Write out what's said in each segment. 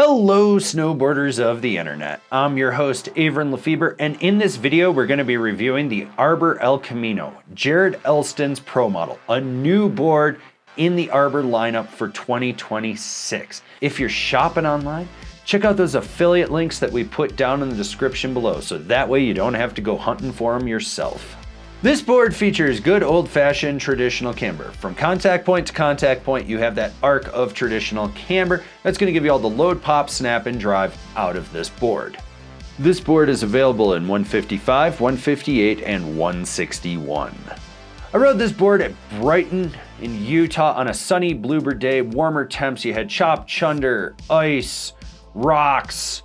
Hello snowboarders of the internet, I'm your host Avran LeFeber, and in this video we're going to be reviewing the Arbor El Camino, Jared Elston's Pro model, a new board in the Arbor lineup for 2026. If you're shopping online, check out those affiliate links that we put down in the description below, so that way you don't have to go hunting for them yourself. This board features good old-fashioned traditional camber. From contact point to contact point, you have that arc of traditional camber that's going to give you all the load, pop, snap, and drive out of this board. This board is available in 155, 158, and 161. I rode this board at Brighton in Utah on a sunny bluebird day, warmer temps. You had chop, chunder, ice, rocks,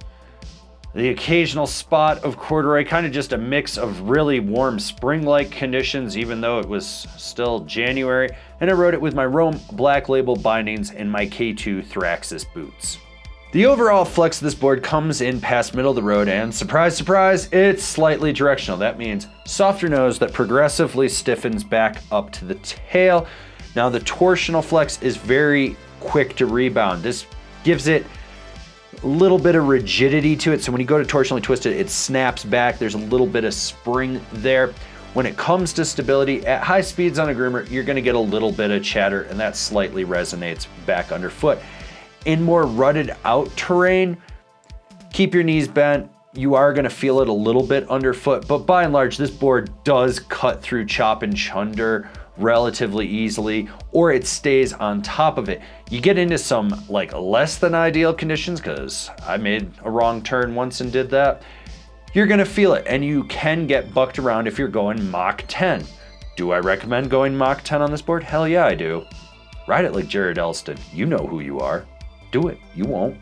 the occasional spot of corduroy, kind of just a mix of really warm spring-like conditions, even though it was still January. And I rode it with my Rome Black Label bindings and my K2 Thraxis boots. The overall flex of this board comes in past middle of the road, and surprise, surprise, it's slightly directional. That means softer nose that progressively stiffens back up to the tail. Now the torsional flex is very quick to rebound. This gives it a little bit of rigidity to it, so when you go to torsionally twist it, it snaps back. There's a little bit of spring there. When it comes to stability, at high speeds on a groomer, you're gonna get a little bit of chatter, and that slightly resonates back underfoot. In more rutted out terrain, keep your knees bent. You are gonna feel it a little bit underfoot, but by and large, this board does cut through chop and chunder relatively easily, or it stays on top of it. You get into some like less than ideal conditions, because I made a wrong turn once and did that. You're gonna feel it, and you can get bucked around if you're going Mach 10. Do I recommend going Mach 10 on this board? Hell yeah, I do. Ride it like Jared Elston. You know who you are. Do it, you won't.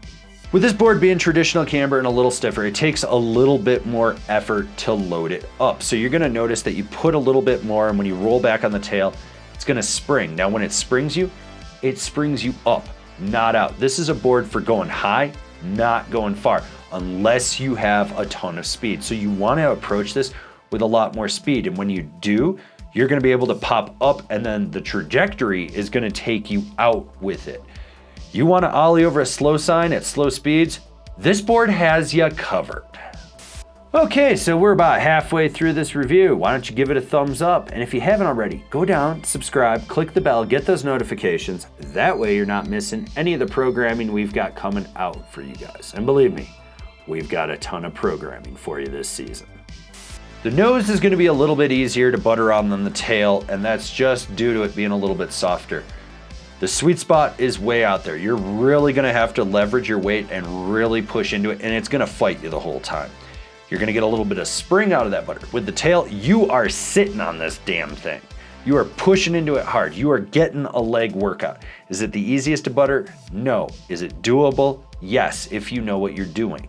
With this board being traditional camber and a little stiffer, it takes a little bit more effort to load it up. So you're gonna notice that you put a little bit more, and when you roll back on the tail, it's gonna spring. Now when it springs you up, not out. This is a board for going high, not going far, unless you have a ton of speed. So you wanna approach this with a lot more speed. And when you do, you're gonna be able to pop up, and then the trajectory is gonna take you out with it. You want to ollie over a slow sign at slow speeds? This board has you covered. Okay, so we're about halfway through this review. Why don't you give it a thumbs up? And if you haven't already, go down, subscribe, click the bell, get those notifications. That way you're not missing any of the programming we've got coming out for you guys. And believe me, we've got a ton of programming for you this season. The nose is going to be a little bit easier to butter on than the tail, and that's just due to it being a little bit softer. The sweet spot is way out there. You're really gonna have to leverage your weight and really push into it, and it's gonna fight you the whole time. You're gonna get a little bit of spring out of that butter. With the tail, you are sitting on this damn thing. You are pushing into it hard. You are getting a leg workout. Is it the easiest to butter? No. Is it doable? Yes, if you know what you're doing.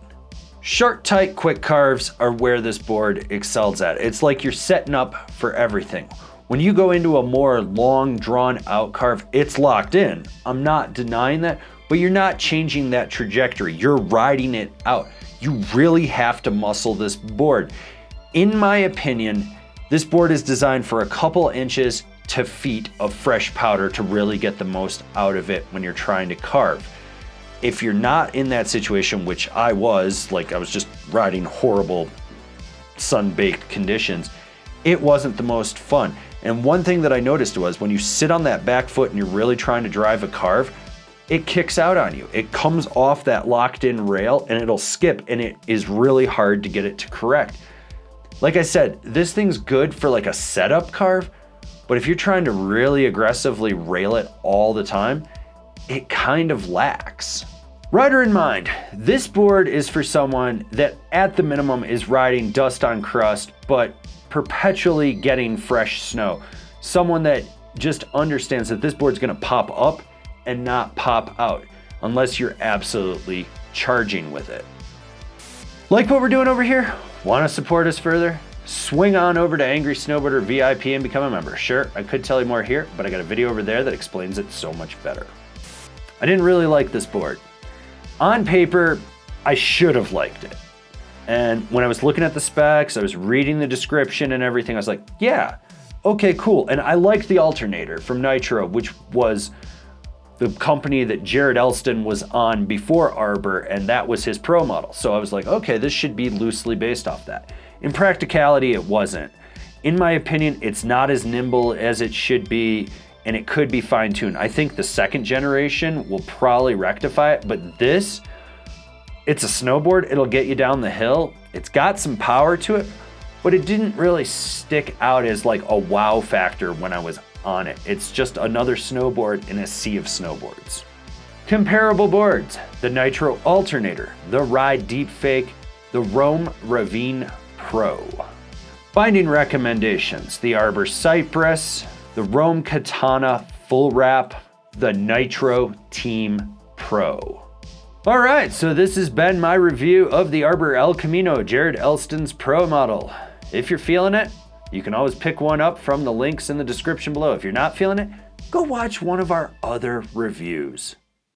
Short, tight, quick carves are where this board excels at. It's like you're setting up for everything. When you go into a more long, drawn out carve, it's locked in. I'm not denying that, but you're not changing that trajectory. You're riding it out. You really have to muscle this board. In my opinion, this board is designed for a couple inches to feet of fresh powder to really get the most out of it when you're trying to carve. If you're not in that situation, which I was, like I was just riding horrible sun-baked conditions, it wasn't the most fun. And one thing that I noticed was when you sit on that back foot and you're really trying to drive a carve, it kicks out on you. It comes off that locked in rail and it'll skip, and it is really hard to get it to correct. Like I said, this thing's good for like a setup carve, but if you're trying to really aggressively rail it all the time, it kind of lacks. Rider in mind, this board is for someone that at the minimum is riding dust on crust, but perpetually getting fresh snow. Someone that just understands that this board's gonna pop up and not pop out unless you're absolutely charging with it. Like what we're doing over here? Wanna support us further? Swing on over to Angry Snowboarder VIP and become a member. Sure, I could tell you more here, but I got a video over there that explains it so much better. I didn't really like this board. On paper, I should have liked it. And when I was looking at the specs, I was reading the description and everything, I was like, yeah, okay, cool. And I liked the alternator from Nitro, which was the company that Jared Elston was on before Arbor, and that was his pro model. So I was like, okay, this should be loosely based off that. In practicality, it wasn't. In my opinion, it's not as nimble as it should be, and it could be fine-tuned. I think the second generation will probably rectify it, but this, it's a snowboard. It'll get you down the hill. It's got some power to it, but it didn't really stick out as like a wow factor when I was on it. It's just another snowboard in a sea of snowboards. Comparable boards: the Nitro Alternator, the Ride Deepfake, the Ravine Pro. Binding recommendations: the Arbor Cypress, the Katana Full Wrap, the Nitro Team Pro. All right, so this has been my review of the Arbor El Camino, Jared Elston's pro model. If you're feeling it, you can always pick one up from the links in the description below. If you're not feeling it, go watch one of our other reviews.